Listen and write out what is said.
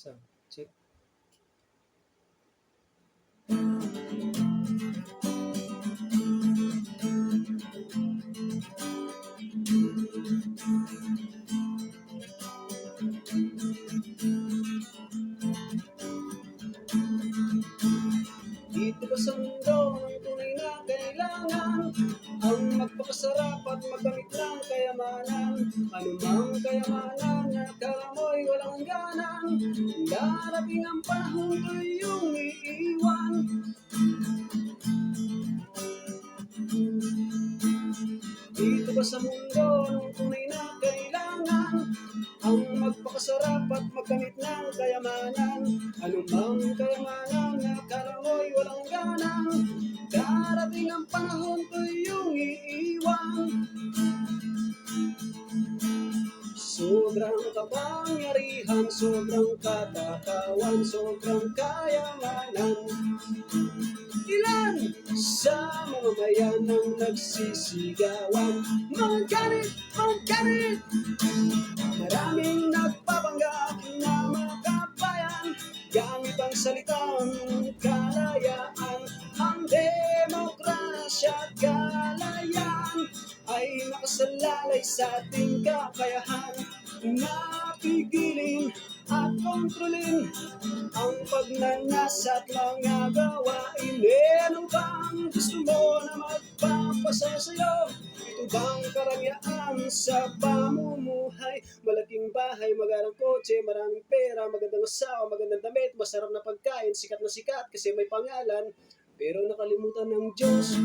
Sound check. Dito ba sa mundo ng tunay na kailangan ang magpakasarap at magkamit ng kayamanan? Anumang kayamanan na akala mo'y walang hangganan, darating ang panahon ko iyong iiwan. Dito ba sa mundo ng tunay na kailangan ang magpakasarap at magkamit ng kayamanan? Anumang kayamanan na akala mo'y walang hangganan, darating ang panahon ko iyong iiwan. Sobrang kapangyarihan, sobrang katakawan, sobrang kayamanan. Ilan sa mga bayan ang nagsisigawan, mga ganit, maraming nagpapanggap na makabayan, gamit ang salitang kalayaan. Ang demokrasya at kalayaan ay nakasalalay sa ating kakayahan na pigilin at kontrolin ang pagnanasa at mga gawain. Ano bang gusto mo na magpapasaya sa'yo? Ito bang karangyaan sa pamumuhay? Malaking bahay, magarang kotse, maraming pera, magandang asawa, magandang damit, masarap na pagkain, sikat na sikat kasi may pangalan, pero nakalimutan ng Diyos.